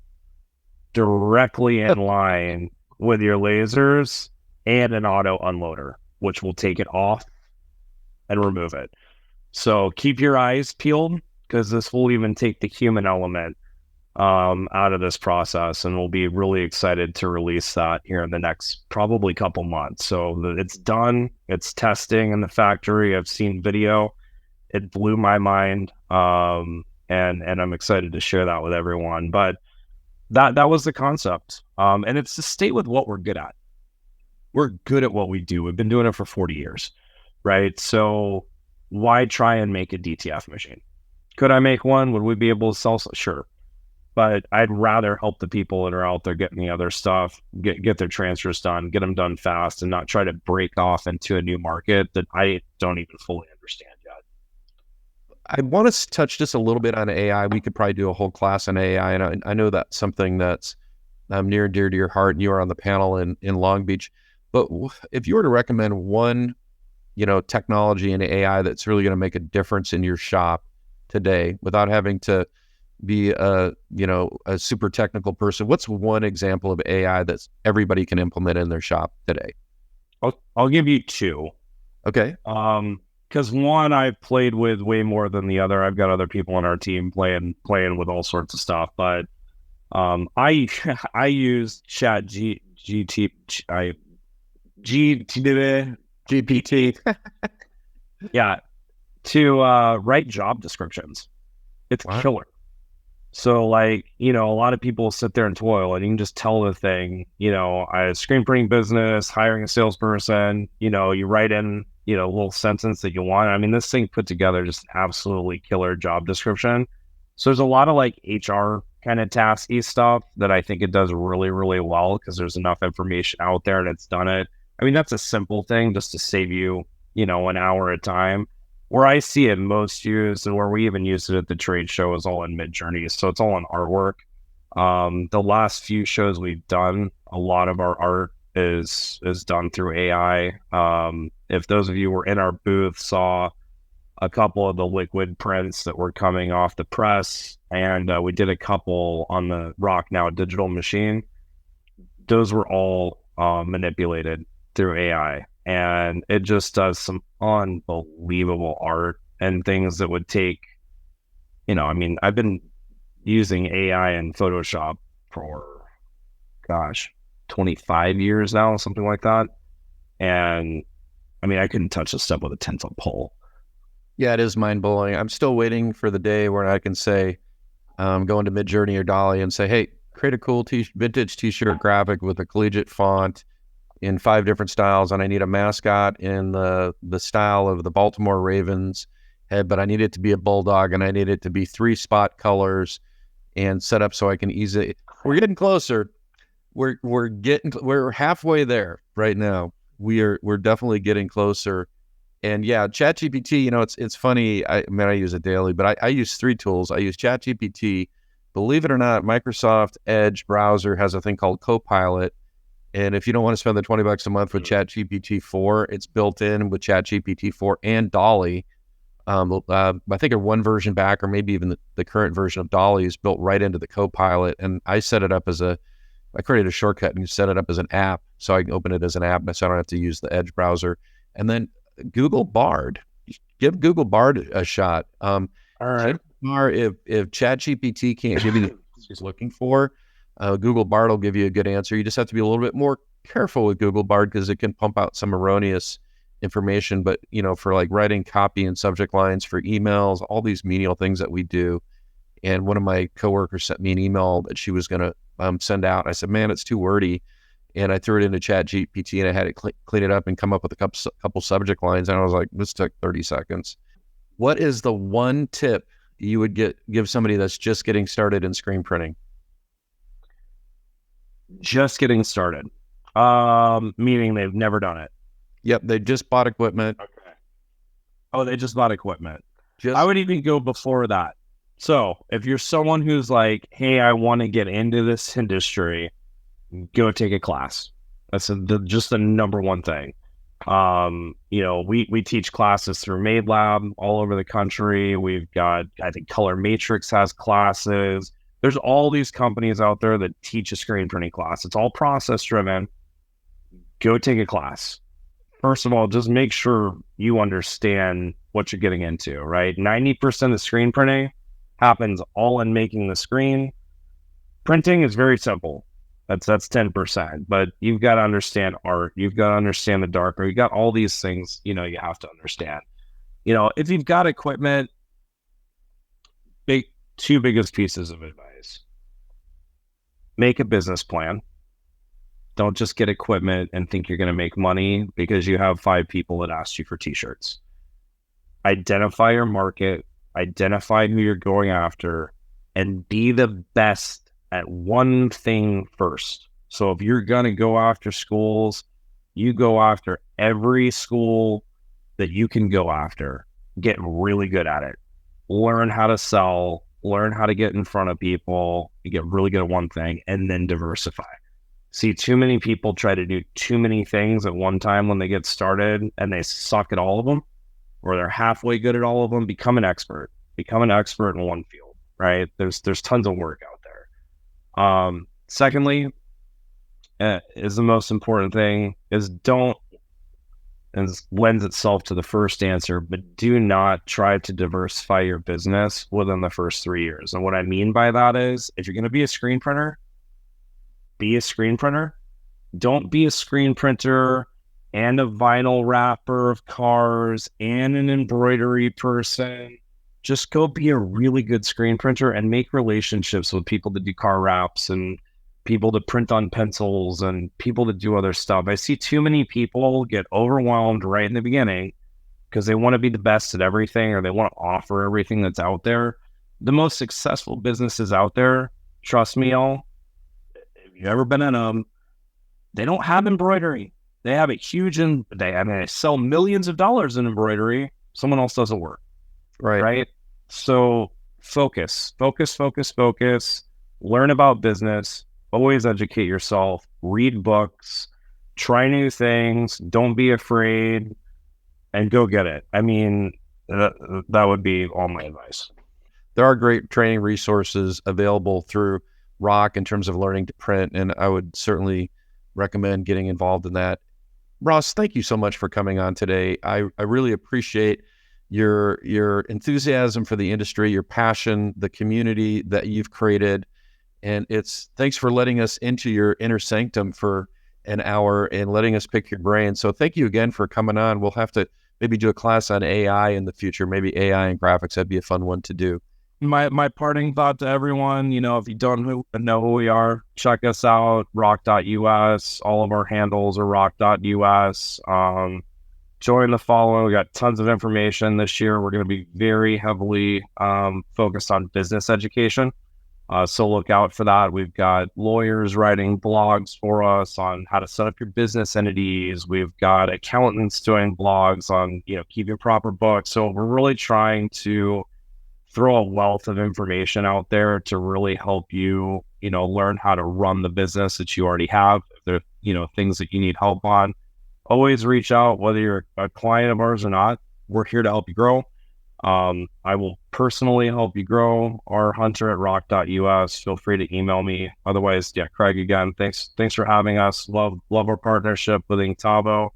S2: directly in line with your lasers and an auto unloader, which will take it off and remove it. So keep your eyes peeled, because this will even take the human element out of this process, and we'll be really excited to release that here in the next probably couple months. So it's done, it's testing in the factory. I've seen video, it blew my mind, and I'm excited to share that with everyone. But that was the concept, and it's to stay with what we're good at. We're good at what we do. We've been doing it for 40 years, right? So why try and make a DTF machine? Could I make one? Would we be able to sell? Sure. But I'd rather help the people that are out there getting the other stuff, get their transfers done, get them done fast, and not try to break off into a new market that I don't even fully understand yet.
S1: I want to touch just a little bit on AI. We could probably do a whole class on AI, and I know that's something that's near and dear to your heart, and you are on the panel in Long Beach. But if you were to recommend one, technology and AI that's really going to make a difference in your shop today, without having to be a super technical person, what's one example of AI that everybody can implement in their shop today?
S2: I'll give you two.
S1: Okay.
S2: Because one I've played with way more than the other. I've got other people on our team playing with all sorts of stuff, but I use GPT. Yeah, to write job descriptions. It's
S1: Wow.
S2: killer. So like, a lot of people sit there and toil, and you can just tell the thing, a screen printing business, hiring a salesperson, you write in, a little sentence that you want. I mean, this thing put together just an absolutely killer job description. So there's a lot of like HR kind of tasky stuff that I think it does really, really well because there's enough information out there and it's done it. I mean, that's a simple thing just to save you, an hour at a time. Where I see it most used, and where we even use it at the trade show, is all in Midjourney. So it's all in artwork. The last few shows we've done, a lot of our art is done through AI. If those of you were in our booth saw a couple of the liquid prints that were coming off the press, and we did a couple on the ROQ Now digital machine. Those were all manipulated through AI. And it just does some unbelievable art and things that would take, I mean, I've been using AI and Photoshop for, 25 years now, something like that. And I mean, I couldn't touch this stuff with a 10-foot pole.
S1: Yeah, it is mind blowing. I'm still waiting for the day where I can say, go into Midjourney or Dolly and say, hey, create a cool vintage t-shirt graphic with a collegiate font in 5 different styles, and I need a mascot in the style of the Baltimore Ravens head, but I need it to be a bulldog, and I need it to be 3 spot colors and set up so I can easily. We're getting closer. We're halfway there right now. We're definitely getting closer. And yeah, ChatGPT, it's funny. I use it daily, but I use 3 tools. I use ChatGPT. Believe it or not, Microsoft Edge browser has a thing called Copilot. And if you don't want to spend the $20 a month with ChatGPT 4, it's built in with ChatGPT 4 and Dolly. I think one version back, or maybe even the current version of Dolly, is built right into the Copilot. And I set it up I created a shortcut and set it up as an app, so I can open it as an app, so I don't have to use the Edge browser. And then Google Bard, give Google Bard a shot.
S2: All right.
S1: If ChatGPT can't give you what he's looking for, Google Bard will give you a good answer. You just have to be a little bit more careful with Google Bard because it can pump out some erroneous information. But, for like writing copy and subject lines for emails, all these menial things that we do. And one of my coworkers sent me an email that she was going to send out. I said, man, it's too wordy. And I threw it into ChatGPT and I had it clean it up and come up with a couple subject lines. And I was like, this took 30 seconds. What is the one tip you would give somebody that's just getting started in screen printing?
S2: Just getting started. Meaning they've never done it.
S1: Yep, they just bought equipment.
S2: Okay. Oh, they just bought equipment. I would even go before that. So if you're someone who's like, hey, I want to get into this industry, go take a class. That's just the number one thing. We teach classes through Made Lab all over the country. We've got, I think Color Matrix has classes. There's all these companies out there that teach a screen printing class. It's all process driven. Go take a class. First of all, just make sure you understand what you're getting into, right? 90% of screen printing happens all in making the screen. Printing is very simple. That's 10%, but you've got to understand art. You've got to understand the darker. You got all these things, you have to understand. If you've got equipment, two biggest pieces of advice. Make a business plan. Don't just get equipment and think you're going to make money because you have 5 people that asked you for t-shirts. Identify your market, identify who you're going after, and be the best at one thing first. So if you're going to go after schools, you go after every school that you can go after. Get really good at it. Learn how to sell, learn how to get in front of people, you get really good at one thing, and then diversify. See, too many people try to do too many things at one time when they get started and they suck at all of them, or they're halfway good at all of them. Become an expert in one field, right? There's tons of work out there. Secondly, is the most important thing is don't, and this lends itself to the first answer, but do not try to diversify your business within the first 3 years. And what I mean by that is, if you're going to be a screen printer, be a screen printer. Don't be a screen printer and a vinyl wrapper of cars and an embroidery person. Just go be a really good screen printer and make relationships with people that do car wraps and people to print on pencils and people to do other stuff. I see too many people get overwhelmed right in the beginning because they want to be the best at everything or they want to offer everything that's out there. The most successful businesses out there, trust me, y'all, if you've ever been in them, they don't have embroidery. They have a huge, they sell millions of dollars in embroidery. Someone else doesn't work,
S1: Right.
S2: right? So focus. Learn about business. Always educate yourself. Read books. Try new things. Don't be afraid, and go get it. I mean, that would be all my advice.
S1: There are great training resources available through ROQ in terms of learning to print, and I would certainly recommend getting involved in that. Ross, thank you so much for coming on today. I really appreciate your enthusiasm for the industry, your passion, the community that you've created. And thanks for letting us into your inner sanctum for an hour and letting us pick your brain. So thank you again for coming on. We'll have to maybe do a class on AI in the future, maybe AI and graphics. That'd be a fun one to do.
S2: My parting thought to everyone, if you don't know who we are, check us out, ROQ.US. All of our handles are ROQ.US. Join the following. We got tons of information this year. We're going to be very heavily focused on business education. So look out for that. We've got lawyers writing blogs for us on how to set up your business entities. We've got accountants doing blogs on, keeping proper books. So we're really trying to throw a wealth of information out there to really help you, learn how to run the business that you already have. If there are, things that you need help on, always reach out, whether you're a client of ours or not. We're here to help you grow. I will personally help you grow. Our Hunter at ROQ.US. Feel free to email me. Otherwise, Craig, again, thanks for having us. Love our partnership with Inktovo.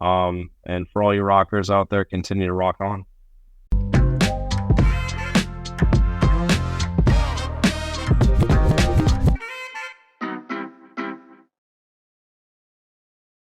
S2: And for all you rockers out there, continue to rock on.